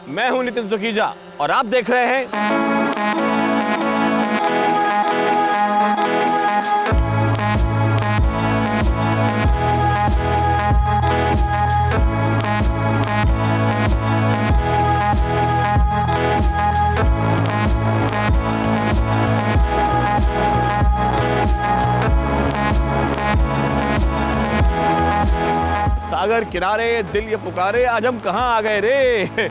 मैं हूं नितिन सुखीजा और आप देख रहे हैं सागर किनारे दिल ये पुकारे। आज हम कहाँ आ गए रे?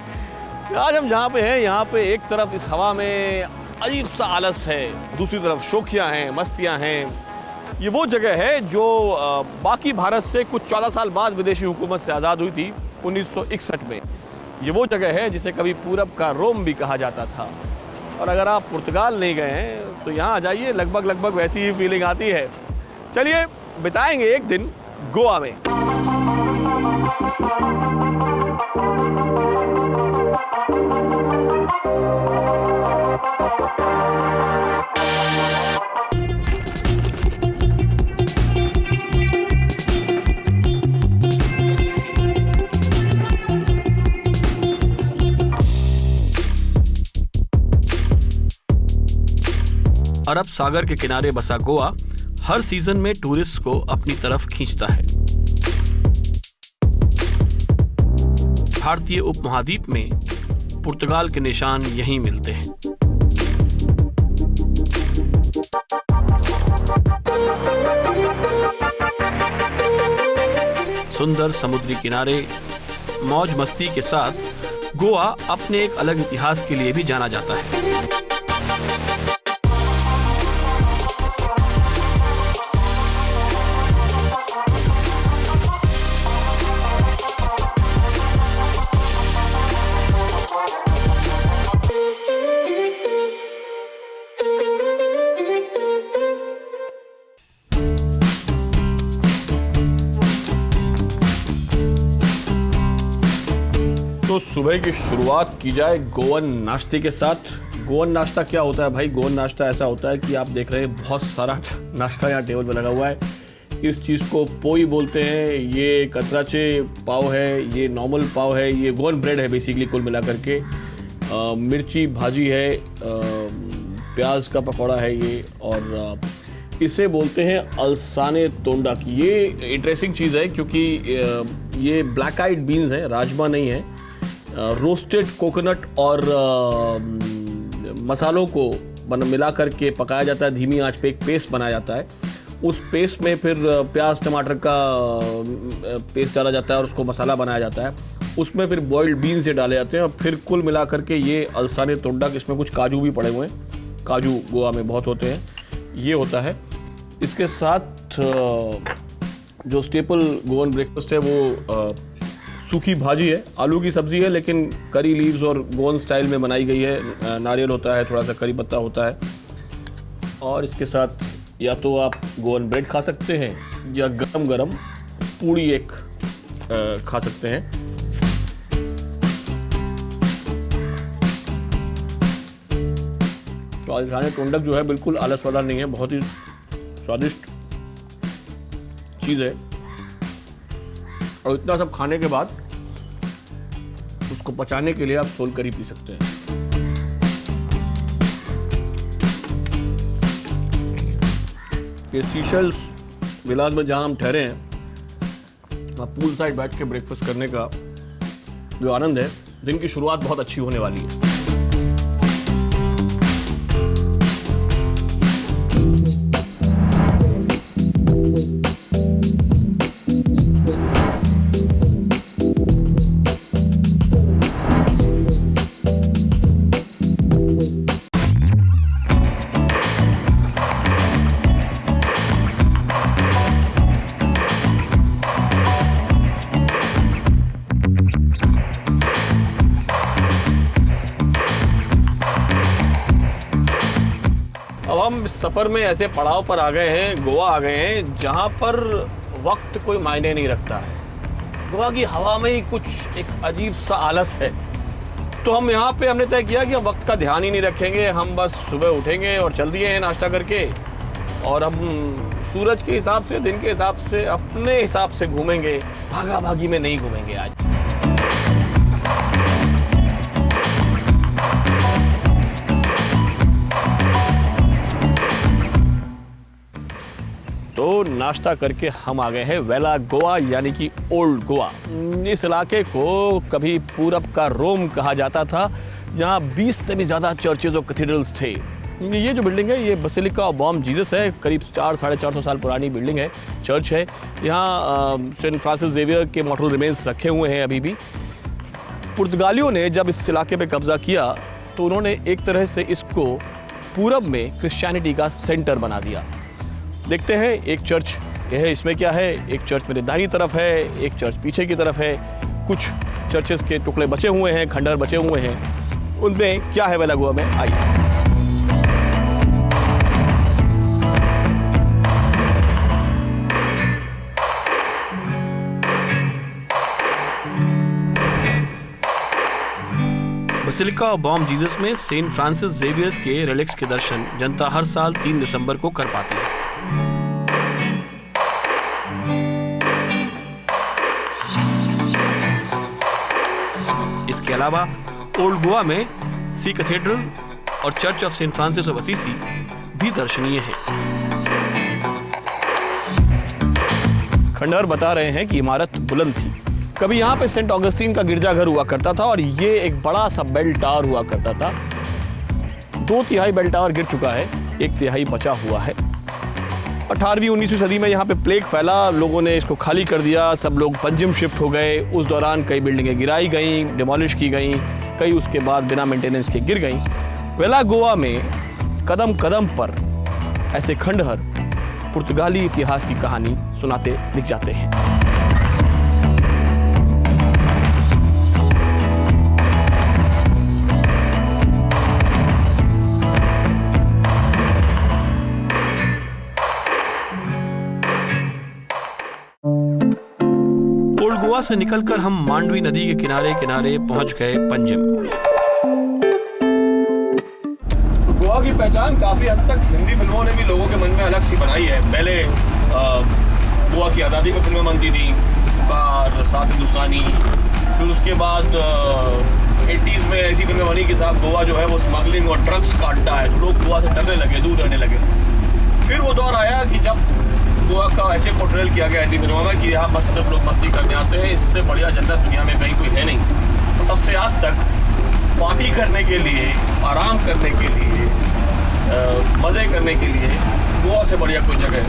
आज हम जहाँ पे हैं, यहाँ पे एक तरफ इस हवा में अजीब सा आलस है, दूसरी तरफ शोखियाँ हैं, मस्तियाँ हैं। ये वो जगह है जो बाकी भारत से कुछ 14 साल बाद विदेशी हुकूमत से आज़ाद हुई थी 1961 में। ये वो जगह है जिसे कभी पूरब का रोम भी कहा जाता था। और अगर आप पुर्तगाल नहीं गए हैं तो यहाँ आ जाइए, लगभग वैसी ही फीलिंग आती है। चलिए बिताएंगे एक दिन गोवा में। अरब सागर के किनारे बसा गोवा हर सीजन में टूरिस्ट को अपनी तरफ खींचता है। भारतीय उपमहाद्वीप में पुर्तगाल के निशान यहीं मिलते हैं। सुंदर समुद्री किनारे, मौज मस्ती के साथ गोवा अपने एक अलग इतिहास के लिए भी जाना जाता है। तो सुबह की शुरुआत की जाए गोवन नाश्ते के साथ। गोवन नाश्ता क्या होता है भाई? गोवन नाश्ता ऐसा होता है कि आप देख रहे हैं बहुत सारा नाश्ता यहाँ टेबल पर लगा हुआ है। इस चीज़ को पोई बोलते हैं, ये कतराचे पाव है, ये नॉर्मल पाव है, ये गोवन ब्रेड है बेसिकली कुल मिला करके। मिर्ची भाजी है, प्याज का पकौड़ा है ये, और इसे बोलते हैं अलसाने तोंडा की। ये इंटरेस्टिंग चीज़ है क्योंकि ये ब्लैक आइड बीन्स है, राजमा नहीं है। रोस्टेड कोकोनट और मसालों को मिला करके पकाया जाता है धीमी आंच पे। एक पेस्ट बनाया जाता है, उस पेस्ट में फिर प्याज टमाटर का पेस्ट डाला जाता है और उसको मसाला बनाया जाता है। उसमें फिर बॉइल्ड बीन्स से डाले जाते हैं और फिर कुल मिला करके ये अलसाने तोंडा, इसमें कुछ काजू भी पड़े हुए हैं। काजू गोवा में बहुत होते हैं। ये होता है। इसके साथ जो स्टेपल गोवन ब्रेकफास्ट है वो सूखी भाजी है, आलू की सब्जी है, लेकिन करी लीव्स और गोवन स्टाइल में बनाई गई है। नारियल होता है, थोड़ा सा करी पत्ता होता है, और इसके साथ या तो आप गोवन ब्रेड खा सकते हैं या गरम गरम पूड़ी एक खा सकते हैं। तो अलसाने तोंडा जो है बिल्कुल आलस वाला नहीं है, बहुत ही स्वादिष्ट चीज़ है। और इतना सब खाने के बाद उसको पचाने के लिए आप सोल करी पी सकते हैं। ये सीशेल्स विलास में जहां हम ठहरे हैं, वहाँ पूल साइड बैठ के ब्रेकफास्ट करने का जो आनंद है, दिन की शुरुआत बहुत अच्छी होने वाली है। अब हम सफ़र में ऐसे पड़ाव पर आ गए हैं, गोवा आ गए हैं, जहाँ पर वक्त कोई मायने नहीं रखता है। गोवा की हवा में ही कुछ एक अजीब सा आलस है। तो हम यहाँ पे हमने तय किया कि हम वक्त का ध्यान ही नहीं रखेंगे। हम बस सुबह उठेंगे और चल दिए हैं नाश्ता करके, और हम सूरज के हिसाब से, दिन के हिसाब से, अपने हिसाब से घूमेंगे। भागा भागी में नहीं घूमेंगे आज। नाश्ता करके हम आ गए हैं वेला गोवा यानी कि ओल्ड गोवा। इस इलाके को कभी पूरब का रोम कहा जाता था, जहाँ 20 से भी ज़्यादा चर्चेज और कैथेड्रल्स थे। ये जो बिल्डिंग है ये बसिलिका ऑफ बॉम जीसस है, करीब 400-450 साल पुरानी बिल्डिंग है, चर्च है। यहाँ सेंट फ्रांसिस जेवियर के मॉर्टल रिमेन्स रखे हुए हैं अभी भी। पुर्तगालियों ने जब इस इलाके पे कब्जा किया तो उन्होंने एक तरह से इसको पूरब में क्रिश्चियनिटी का सेंटर बना दिया। देखते हैं एक चर्च ये है, इसमें क्या है, एक चर्च मेरे दाहिनी तरफ है, एक चर्च पीछे की तरफ है, कुछ चर्चेस के टुकड़े बचे हुए हैं, खंडहर बचे हुए हैं। उनमें क्या है वेला गोवा में, आइए। बसिलिका ऑफ बॉम जीसस में सेंट फ्रांसिस जेवियर्स के रिलिक्स के दर्शन जनता हर साल 3 दिसंबर को कर पाती है। इसके अलावा ओल्ड गोवा में सी कैथेड्रल और church of Saint Francis of Assisi भी दर्शनीय है। खंडहर बता रहे हैं कि इमारत बुलंद थी। कभी यहाँ पे सेंट ऑगस्टीन का गिरजाघर हुआ करता था और ये एक बड़ा सा बेल टावर हुआ करता था। 2/3 बेल टावर गिर चुका है, 1/3 बचा हुआ है। 18वीं 19वीं सदी में यहाँ पे प्लेग फैला, लोगों ने इसको खाली कर दिया, सब लोग पंजिम शिफ्ट हो गए। उस दौरान कई बिल्डिंगें गिराई गई, डिमोलिश की गई, कई उसके बाद बिना मेंटेनेंस के गिर गई। वेला गोवा में कदम कदम पर ऐसे खंडहर पुर्तगाली इतिहास की कहानी सुनाते दिख जाते हैं। ओल्ड गोवा से निकलकर हम मांडवी नदी के किनारे किनारे पहुंच गए पंजिम। गोवा की पहचान काफी हद तक हिंदी फिल्मों ने भी लोगों के मन में अलग सी बनाई है। पहले गोवा की आज़ादी पर फिल्में बनती थी, बार साथ हिंदुस्तानी, फिर उसके बाद 80s में ऐसी फिल्में बनी कि साहब गोवा जो है वो स्मगलिंग और ड्रग्स का अड्डा है, तो लोग गोवा से डरने लगे, दूर रहने लगे। फिर वो दौर आया कि जब गोवा का ऐसे पोर्ट्रेल किया गया हिंदी फिल्मों में कि यहाँ बस सब लोग मस्ती करने आते हैं, इससे बढ़िया जन्नत दुनिया में कहीं कोई है नहीं। तो तब से आज तक पार्टी करने के लिए, आराम करने के लिए, मज़े करने के लिए गोवा से बढ़िया कोई जगह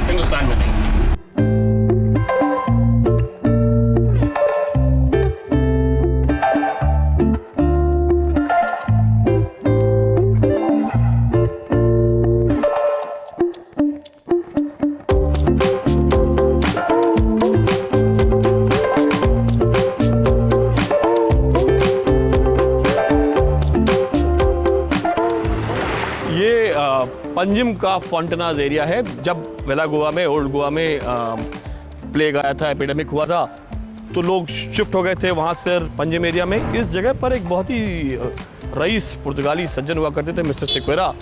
हिंदुस्तान में नहीं। पंजिम का फॉन्टनाज एरिया है। जब वेला गोवा में, ओल्ड गोवा में प्लेग आया था, एपिडेमिक हुआ था, तो लोग शिफ्ट हो गए थे वहाँ से पंजिम एरिया में। इस जगह पर एक बहुत ही रईस पुर्तगाली सज्जन हुआ करते थे, मिस्टर सेक्वेरा।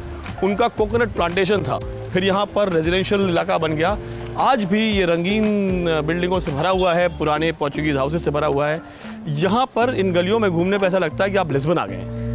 उनका कोकोनट प्लांटेशन था, फिर यहाँ पर रेजिडेंशियल इलाका बन गया। आज भी ये रंगीन बिल्डिंगों से भरा हुआ है, पुराने पोर्चुगीज हाउसेस से भरा हुआ है। यहाँ पर इन गलियों में घूमने पर ऐसा लगता है कि आप लिस्बन आ गए हैं।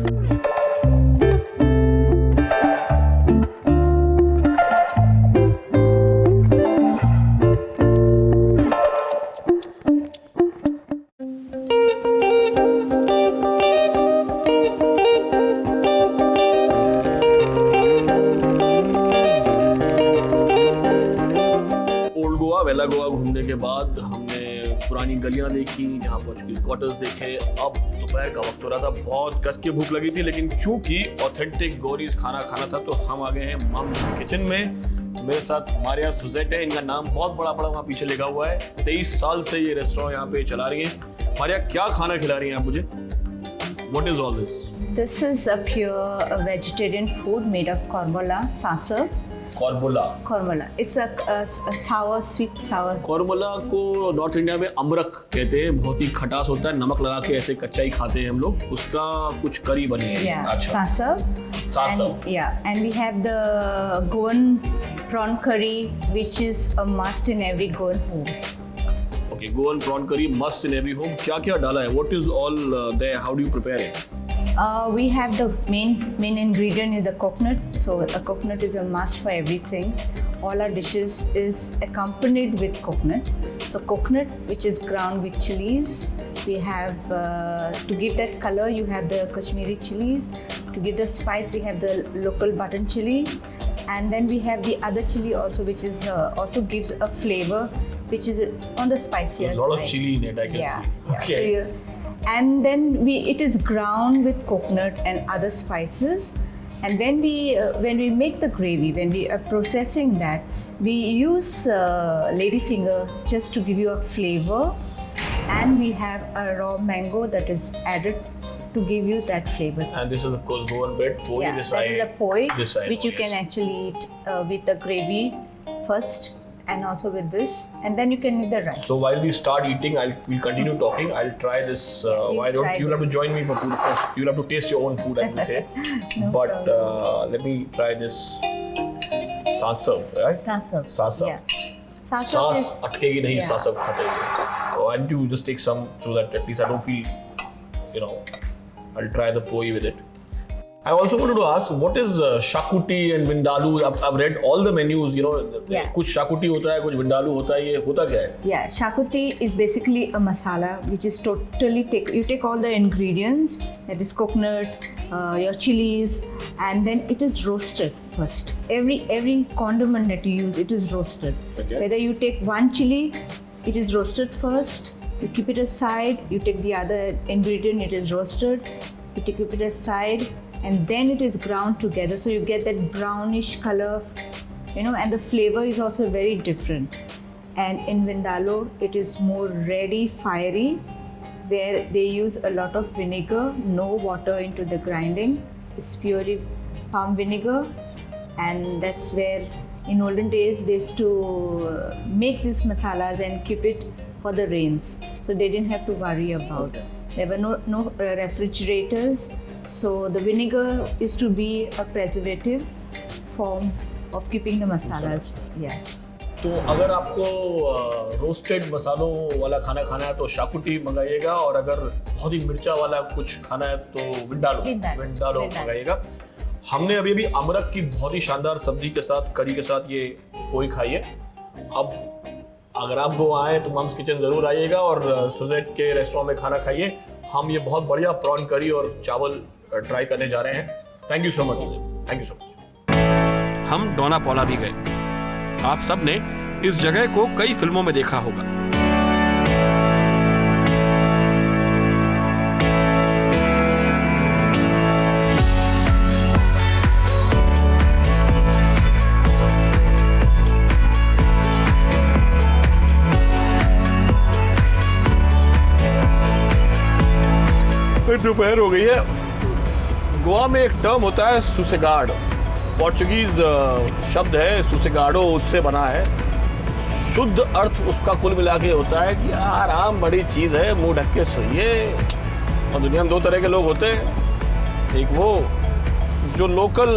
वेला गोवा घूमने के बाद हमने पुरानी गलियां देखी, जहाँ पोर्चुगीज क्वार्टर्स देखे। अब दोपहर का वक्त हो रहा था, बहुत कस की भूख लगी थी, लेकिन चूंकि ऑथेंटिक गोरीज खाना खाना था तो हम आ गए हैं मम्स किचन में। मेरे साथ मारिया सुजेट है, इनका नाम बहुत बड़ा वहाँ पीछे लिखा हुआ है। 23 साल से ये रेस्टोरेंट यहाँ पे चला रही हैं। मारिया, क्या खाना खिला रही हैं आप मुझे? What is all this? This is a pure vegetarian food made of korbola, sasa. Korbola. It's a sour, sweet sour. कोरबोला को नॉर्थ इंडिया में अमरक कहते हैं, बहुत ही खटास होता है, नमक लगा के ऐसे कच्चा ही खाते हैं हम लोग। उसका कुछ करी बनी है। Yeah, अच्छा। sasa. And we have the Goan prawn curry, which is a must in every Goan home. Okay, Goan prawn curry must in every home. क्या क्या डाला है? What is all there? How do you prepare it? We have the main ingredient is the coconut. So a coconut is a must for everything. All our dishes is accompanied with coconut. So coconut, which is ground with chilies. We have to give that color. You have the Kashmiri chilies. To give the spice, we have the local button chili, and then we have the other chili also, which is also gives a flavor, which is on the spicier A lot of side. chili in it, I can Yeah, see. yeah. Okay. So and then it is ground with coconut and other spices. And when we make the gravy, when we are processing that, we use ladyfinger just to give you a flavor, and we have a raw mango that is added to give you that flavor. And this is of course Goan bread, poi Yeah, this that side. is a poi, this side, which you yes. can actually eat with the gravy first, and also with this, and then you can eat the rice. So while we start eating, we'll continue talking. I'll try this. Why don't try you'll have to join me for food? Of course, you'll have to taste your own food, I will say. No But let me try this sasav, right? Sasav. Sasav. Yeah. Sasav Saas is अटकेगी नहीं, yeah. sasav खाते हैं. Oh, I need to just take some so that at least I don't feel, I'll try the poi with it. I also wanted to ask, what is shakuti and vindaloo? I've read all the menus, Yeah. कुछ shakuti होता है, कुछ vindaloo होता है, ये होता क्या है? Yeah, shakuti is basically a masala which is totally you take all the ingredients, that is coconut, your chilies, and then it is roasted first. Every condiment that you use, it is roasted. Okay. Whether you take one chili, it is roasted first. You keep it aside. You take the other ingredient, it is roasted. You keep it aside, and then it is ground together. So you get that brownish color, and the flavor is also very different. And in Vindaloo, it is more ready, fiery, where they use a lot of vinegar, no water into the grinding. It's purely palm vinegar, and that's where in olden days they used to make these masalas and keep it for the rains. So they didn't have to worry about it. There were no refrigerators, so the vinegar used to be a preservative form of keeping the masalas. Yeah. तो अगर आपको roasted मसालों वाला खाना खाना है तो शाकुटी मंगाइएगा, और अगर बहुत ही मिर्चा वाला कुछ खाना है तो विंडालो मंगाइएगा। हमने अभी अमरक की बहुत ही शानदार सब्जी के साथ, करी के साथ ये पोई खाई है। अब अगर आप गोवा आए तो मम्स किचन ज़रूर आइएगा और सुजेट के रेस्टोरेंट में खाना खाइए। हम ये बहुत बढ़िया प्रॉन करी और चावल ट्राई करने जा रहे हैं। Thank you so much Suzette, thank you so much. हम डोना पौला भी गए। आप सब ने इस जगह को कई फिल्मों में देखा होगा। दोपहर हो गई है। गोवा में एक टर्म होता है सुसेगाड, पोर्चुगीज शब्द है सुसेगाडो, उससे बना है। शुद्ध अर्थ उसका कुल मिला के होता है कि आराम बड़ी चीज़ है, मुंह ढक के सोइए। और दुनिया में दो तरह के लोग होते हैं, एक वो जो लोकल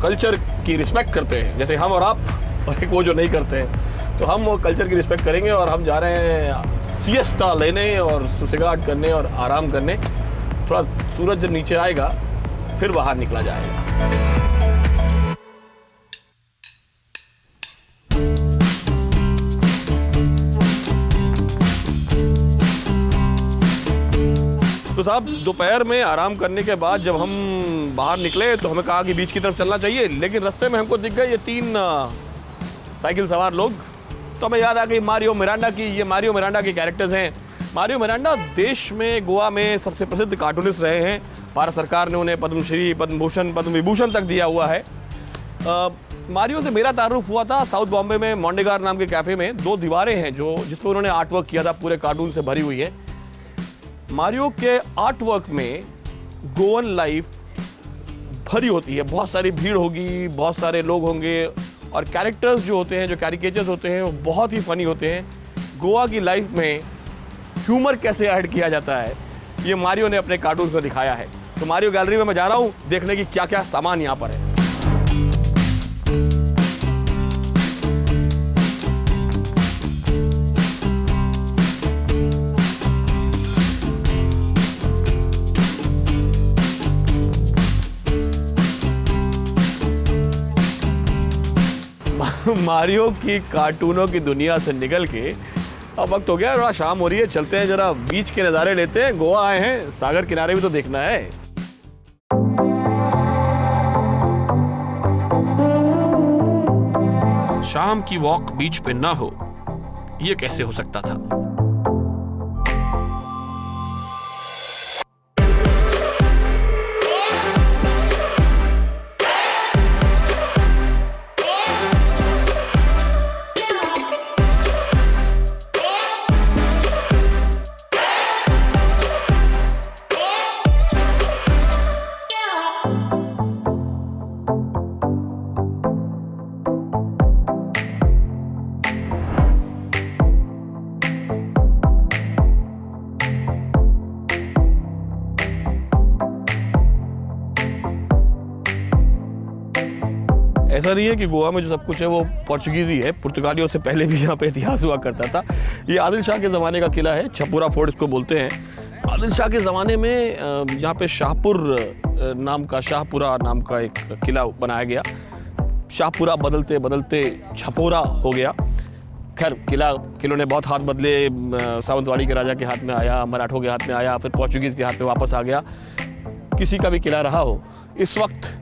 कल्चर की रिस्पेक्ट करते हैं जैसे हम और आप, और एक वो जो नहीं करते हैं। तो हम वो कल्चर की रिस्पेक्ट करेंगे और हम जा रहे हैं सिएस्टा लेने और सुसेगाड करने और आराम करने। थोड़ा सूरज जब नीचे आएगा फिर बाहर निकला जाएगा। तो साहब दोपहर में आराम करने के बाद जब हम बाहर निकले तो हमें कहा कि बीच की तरफ चलना चाहिए, लेकिन रास्ते में हमको दिख गए ये 3 साइकिल सवार लोग। तो हमें याद आ गई मारियो मिरांडा की। ये मारियो मिरांडा के कैरेक्टर्स हैं। मारियो मिरांडा देश में, गोवा में सबसे प्रसिद्ध कार्टूनिस्ट रहे हैं। भारत सरकार ने उन्हें पद्मश्री, पद्म भूषण, पद्म विभूषण तक दिया हुआ है। मारियो से मेरा तारुफ हुआ था साउथ बॉम्बे में मॉन्डेगार नाम के कैफ़े में। 2 दीवारें हैं जिस पर उन्होंने आर्ट वर्क किया था, पूरे कार्टून से भरी हुई है। मारियो के आर्ट वर्क में गोवन लाइफ भरी होती है, बहुत सारी भीड़ होगी, बहुत सारे लोग होंगे, और कैरेक्टर्स जो होते हैं, जो कैरिकेचर्स होते हैं, वो बहुत ही फनी होते हैं। गोवा की लाइफ में ह्यूमर कैसे ऐड किया जाता है, ये मारियो ने अपने कार्टून में दिखाया है। तो मारियो गैलरी में मैं जा रहा हूँ देखने की क्या क्या सामान यहाँ पर है। मारियो की कार्टूनों की दुनिया से निकल के अब वक्त हो गया, थोड़ा शाम हो रही है, चलते हैं जरा बीच के नज़ारे लेते हैं। गोवा आए हैं, सागर किनारे भी तो देखना है। शाम की वॉक बीच पे ना हो, ये कैसे हो सकता था? ऐसा नहीं है कि गोवा में जो सब कुछ है वो पोर्चुगीज़ ही है, पुर्तगालियों से पहले भी यहाँ पे इतिहास हुआ करता था। ये आदिल शाह के ज़माने का किला है, छपुरा फोर्ट इसको बोलते हैं। आदिल शाह के ज़माने में यहाँ पे शाहपुरा नाम का एक किला बनाया गया। शाहपुरा बदलते बदलते छपोरा हो गया। खैर किलों ने बहुत हाथ बदले, सावंतवाड़ी के राजा के हाथ में आया, मराठों के हाथ में आया, फिर पोर्चुगीज़ के हाथ में वापस आ गया। किसी का भी किला रहा हो, इस वक्त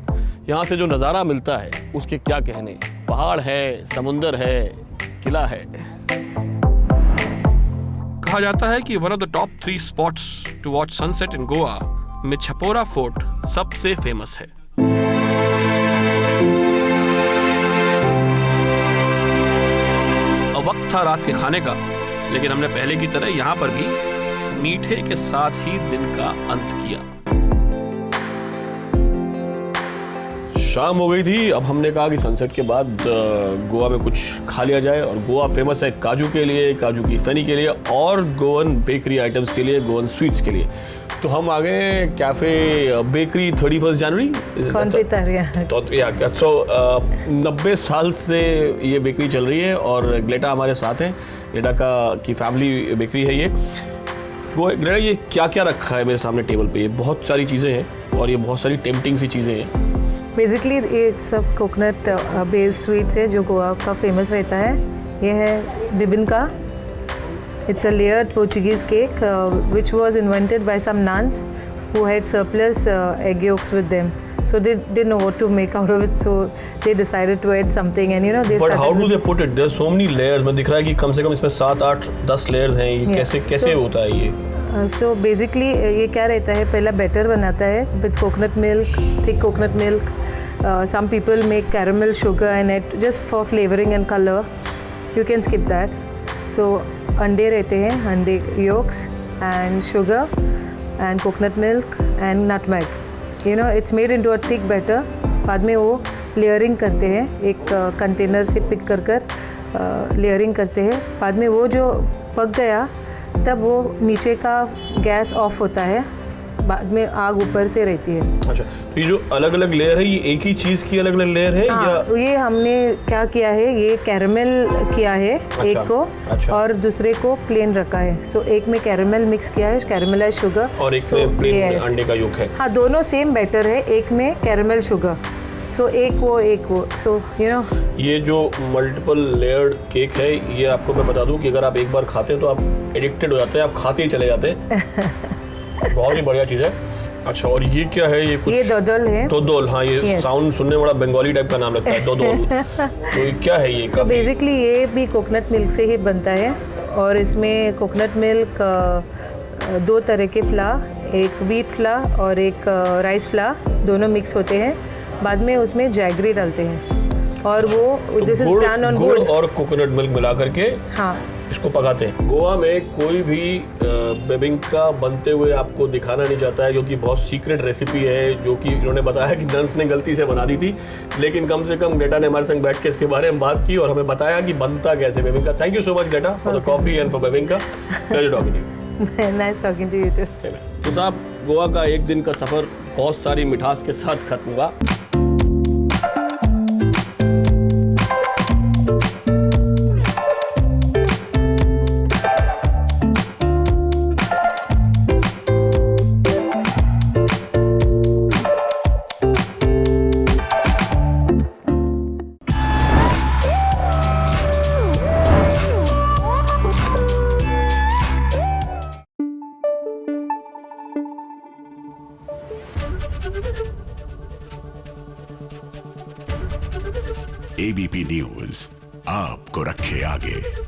यहाँ से जो नज़ारा मिलता है उसके क्या कहने। पहाड़ है, समुंदर है, किला है। कहा जाता है कि one of the top 3 spots to watch sunset in Goa में छपोरा फोर्ट सबसे फेमस है। अब वक्त था रात के खाने का, लेकिन हमने पहले की तरह यहाँ पर भी मीठे के साथ ही दिन का अंत किया। शाम हो गई थी, अब हमने कहा कि सनसेट के बाद गोवा में कुछ खा लिया जाए। और गोवा फेमस है काजू के लिए, काजू की फनी के लिए और गोवन बेकरी आइटम्स के लिए, गोवन स्वीट्स के लिए। तो हम आ गए कैफ़े बेकरी 31 जनवरी। तो 90 साल से ये बेकरी चल रही है और ग्लेटा हमारे साथ हैं। ग्लेटा की फैमिली बेकरी है ये। ग्लेटा, ये क्या क्या रखा है मेरे सामने टेबल पे? ये बहुत सारी चीज़ें हैं और ये बहुत सारी टेम्पटिंग सी चीज़ें हैं। बेसिकली ये सब कोकोनट बेस्ड स्वीट्स है जो गोवा का फेमस रहता है। ये है bebinca. It's a layered Portuguese cake which was invented by some nuns who had surplus egg yolks with them. So they didn't know what to make out of it, so they decided to add something, and they But started how do they put it? There's so many layers. मैं दिख रहा है कि कम से कम इसमें 7, 8, 10 layers हैं। ये कैसे होता है ये? सो बेसिकली ये क्या रहता है, पहला बैटर बनाता है with coconut milk, thick coconut milk. Some people make caramel sugar and it just for flavouring and colour. You can skip that. So अंडे रहते हैं, अंडे yolks and sugar and coconut milk and nutmeg. It's made into a thick batter. बाद में वो layering करते हैं, एक कंटेनर से पिक कर लेयरिंग करते हैं। बाद में वो जो पक गया तब वो नीचे का गैस ऑफ होता है, बाद में आग ऊपर से रहती है। अच्छा, तो ये जो अलग अलग लेयर है, ये एक ही चीज़ की अलग अलग लेयर है? हाँ, या ये हमने क्या किया है, ये कैरामल किया है एक को। अच्छा। और दूसरे को प्लेन रखा है। सो एक में कैरामल मिक्स किया है, कैरामलाइज शुगर, और एक में प्लेन अंडे का योग है। हाँ, दोनों सेम बैटर है, एक में कैरामल शुगर। सो एक वो सो ये जो मल्टीपल लेयर्ड केक है, ये आपको मैं बता दूं कि अगर आप एक बार खाते हैं तो आप एडिक्टेड हो जाते हैं, आप खाते ही चले जाते हैं। बहुत ही बढ़िया चीज़ है। अच्छा, और ये क्या है? ये कुछ ये दोदोल है। दोदोल, हाँ, ये साउंड सुनने में बड़ा बंगाली टाइप का नाम लगता है, दोदोल। तो ये क्या है ये? सो बेसिकली ये भी कोकोनट मिल्क से ही बनता है और इसमें कोकोनट मिल्क 2 तरह के फ्लावर, एक व्हीट फ्लावर और एक राइस फ्लावर, दोनों मिक्स होते हैं। बाद में उसमें जैगरी डालते हैं और वो दिस इज डन ऑन गुड़ और कोकोनट मिल्क मिला करके हाँ इसको पकाते हैं। गोवा में कोई भी बेबिंका बनते हुए आपको दिखाना नहीं चाहता है, क्योंकि बहुत सीक्रेट रेसिपी है जो कि इन्होंने बताया कि नंस ने गलती से बना दी थी। लेकिन कम से कम ग्लेटा ने हमारे संग बैठ के इसके बारे में बात की और हमें बताया कि बनता कैसे bebinca. Thank you so much Gleta for the coffee and for bebinca. Pleasure talking to you. Nice talking to you too. तो साहब, गोवा का एक दिन का सफर बहुत सारी मिठास के साथ खत्म हुआ। एबीपी न्यूज आपको रखे आगे।